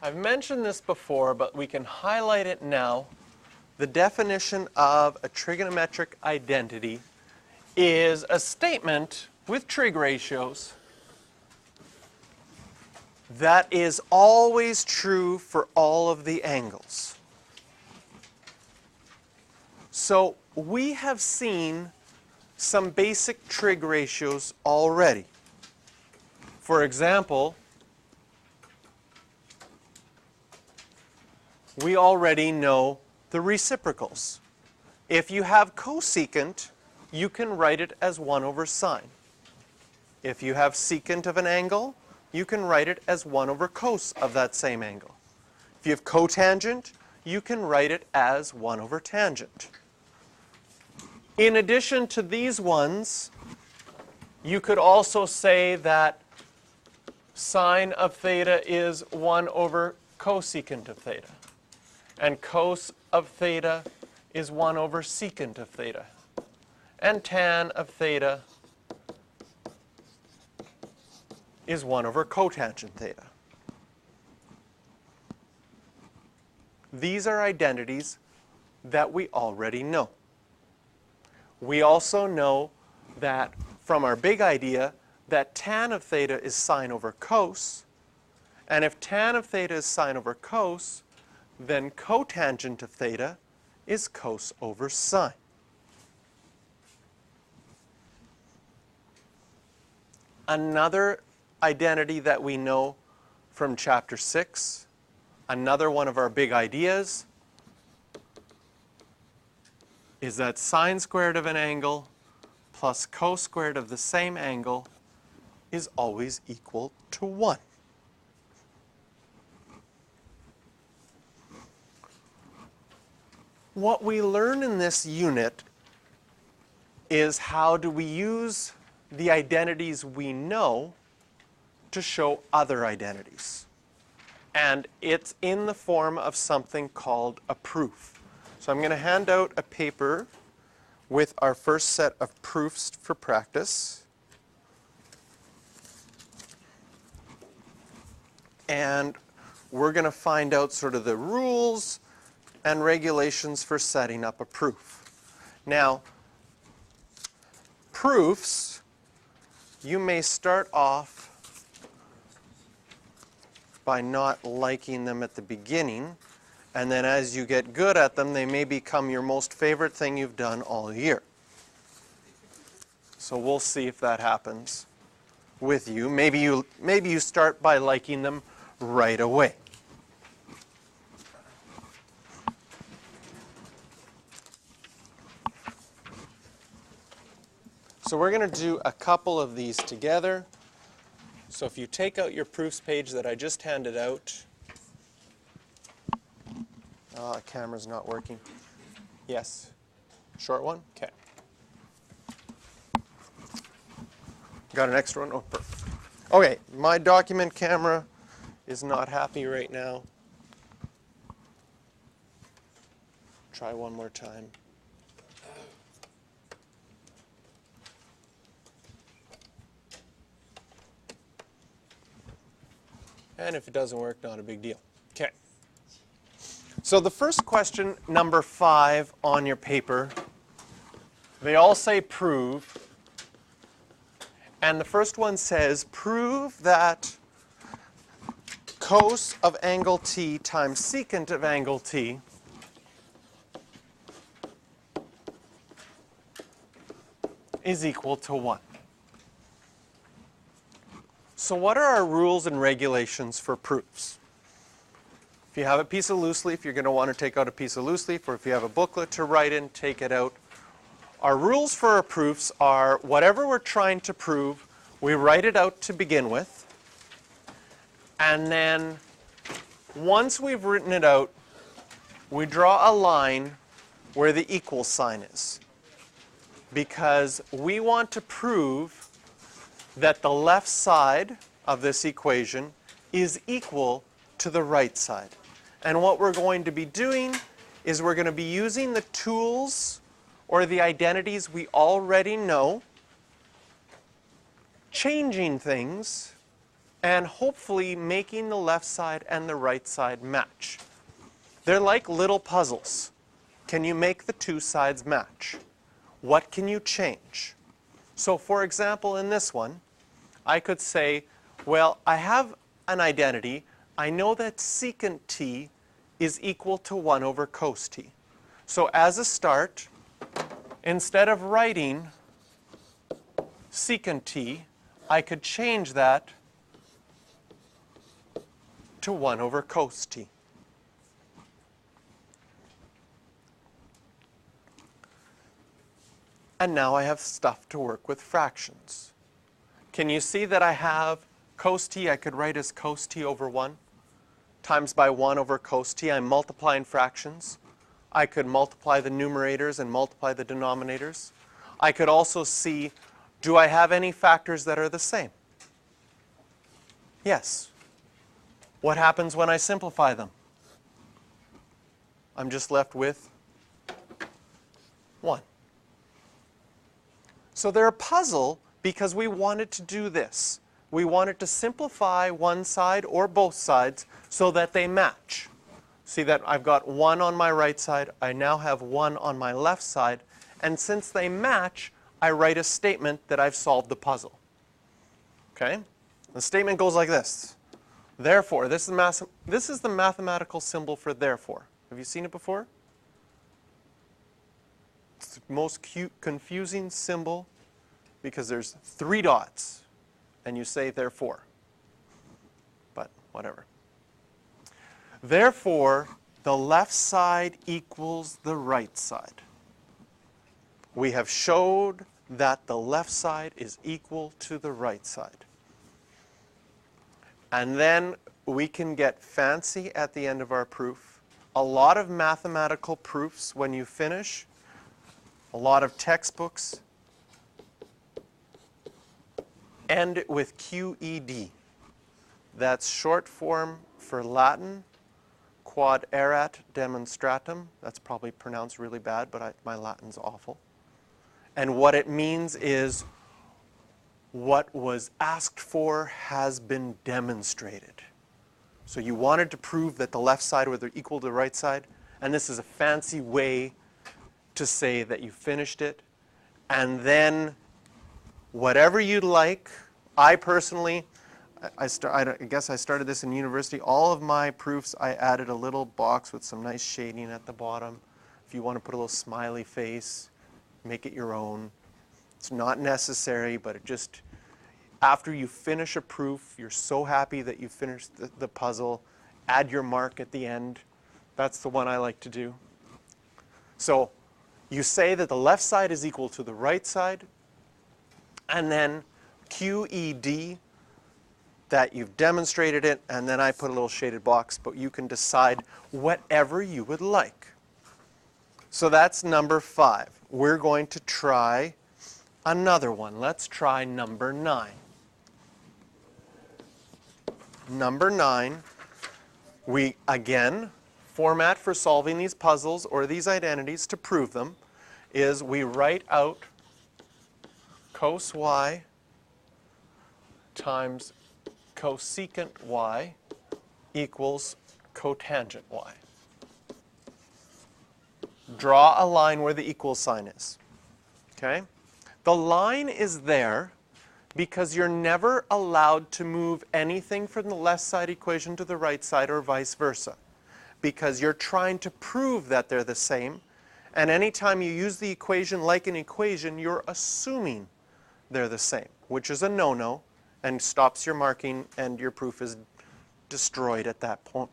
I've mentioned this before, but we can highlight it now. The definition of a trigonometric identity is a statement with trig ratios that is always true for all of the angles. So we have seen some basic trig ratios already. For example, we already know the reciprocals. If you have cosecant, you can write it as 1 over sine. If you have secant of an angle, you can write it as 1 over cos of that same angle. If you have cotangent, you can write it as 1 over tangent. In addition to these ones, you could also say that sine of theta is 1 over cosecant of theta. And cos of theta is 1 over secant of theta. And tan of theta is 1 over cotangent theta. These are identities that we already know. We also know that from our big idea that tan of theta is sine over cos, and if tan of theta is sine over cos, then cotangent of theta is cos over sine. Another identity that we know from chapter 6, another one of our big ideas, is that sine squared of an angle plus cos squared of the same angle is always equal to 1. What we learn in this unit is how do we use the identities we know to show other identities. And it's in the form of something called a proof. So I'm going to hand out a paper with our first set of proofs for practice. And we're going to find out sort of the rules and regulations for setting up a proof. Now, proofs, you may start off by not liking them at the beginning, and then as you get good at them, they may become your most favorite thing you've done all year. So we'll see if that happens with you. Maybe you start by liking them right away. So we're going to do a couple of these together. So if you take out your proofs page that I just handed out. The camera's not working. Yes? Short one? Okay. Got an extra one? Oh, perfect. Okay, my document camera is not happy right now. Try one more time. And if it doesn't work, not a big deal. Okay. So the first question, number 5 on your paper, they all say prove. And the first one says, prove that cos of angle t times secant of angle t is equal to 1. So what are our rules and regulations for proofs? If you have a piece of loose leaf, you're going to want to take out a piece of loose leaf, or if you have a booklet to write in, take it out. Our rules for our proofs are whatever we're trying to prove, we write it out to begin with, and then once we've written it out, we draw a line where the equal sign is, because we want to prove that the left side of this equation is equal to the right side. And what we're going to be doing is we're going to be using the tools or the identities we already know, changing things and hopefully making the left side and the right side match. They're like little puzzles. Can you make the two sides match? What can you change? So for example, in this one, I could say, well, I have an identity. I know that secant t is equal to 1 over cos t. So as a start, instead of writing secant t, I could change that to 1 over cos t. And now I have stuff to work with fractions. Can you see that I have cos t I could write as cos t over 1 times by 1 over cos t. I'm multiplying fractions. I could multiply the numerators and multiply the denominators. I could also see, do I have any factors that are the same? Yes. What happens when I simplify them? I'm just left with 1. So they're a puzzle because we wanted to do this. We wanted to simplify one side or both sides so that they match. See that I've got 1 on my right side, I now have 1 on my left side, and since they match, I write a statement that I've solved the puzzle. Okay? The statement goes like this. Therefore, this is the mathematical symbol for therefore. Have you seen it before? It's the most confusing symbol because there's 3 dots and you say therefore. But whatever. Therefore, the left side equals the right side. We have showed that the left side is equal to the right side. And then we can get fancy at the end of our proof. A lot of mathematical proofs when you finish, a lot of textbooks, end with QED. That's short form for Latin, quod erat demonstratum. That's probably pronounced really bad, but my Latin's awful. And what it means is what was asked for has been demonstrated. So you wanted to prove that the left side was equal to the right side, and this is a fancy way to say that you finished it. And then whatever you'd like, I personally, I guess I started this in university. All of my proofs, I added a little box with some nice shading at the bottom. If you want to put a little smiley face, make it your own. It's not necessary, but it just, after you finish a proof, you're so happy that you finished the puzzle, add your mark at the end. That's the one I like to do. So you say that the left side is equal to the right side, and then QED, that you've demonstrated it, and then I put a little shaded box, but you can decide whatever you would like. So that's number 5. We're going to try another one. Let's try number 9. Number 9, we again, format for solving these puzzles or these identities to prove them is we write out cos y times cosecant y equals cotangent y. Draw a line where the equal sign is. Okay? The line is there because you're never allowed to move anything from the left side equation to the right side or vice versa, because you're trying to prove that they're the same, and anytime you use the equation like an equation, you're assuming they're the same, which is a no-no and stops your marking, and your proof is destroyed at that point.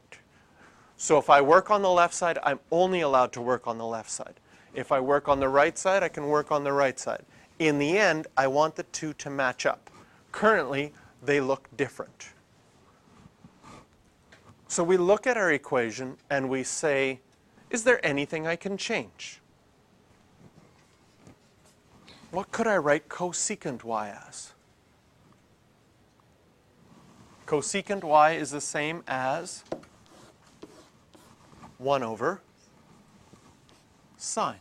So if I work on the left side, I'm only allowed to work on the left side. If I work on the right side, I can work on the right side. In the end, I want the two to match up. Currently, they look different. So we look at our equation and we say, is there anything I can change? What could I write cosecant y as? Cosecant y is the same as 1 over sine.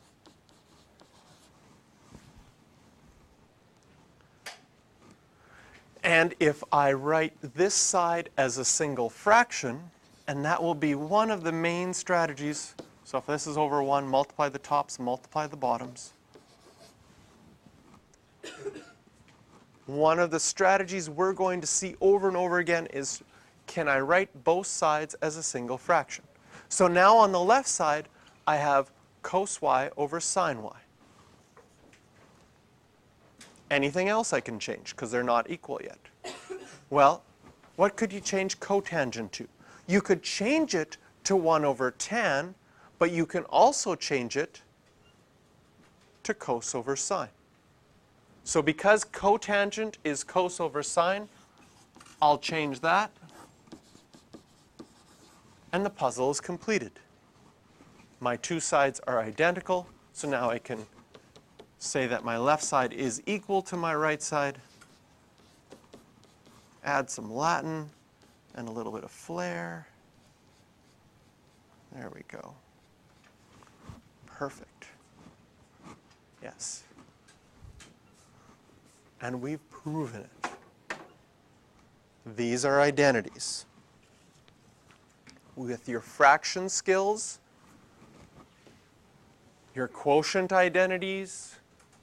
And if I write this side as a single fraction, and that will be one of the main strategies. So if this is over 1, multiply the tops, multiply the bottoms. One of the strategies we're going to see over and over again is, can I write both sides as a single fraction? So now on the left side, I have cos y over sine y. Anything else I can change because they're not equal yet? Well, what could you change cotangent to? You could change it to 1 over tan, but you can also change it to cos over sine. So because cotangent is cos over sine, I'll change that, and the puzzle is completed. My two sides are identical, so now I can say that my left side is equal to my right side, add some Latin and a little bit of flair. There we go. Perfect. Yes. And we've proven it. These are identities. With your fraction skills, your quotient identities,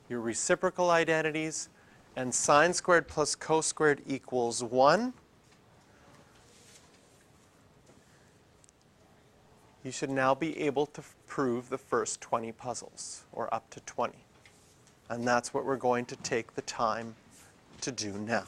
your reciprocal identities, and sine squared plus cos squared equals 1, you should now be able to prove the first 20 puzzles, or up to 20. And that's what we're going to take the time to do now.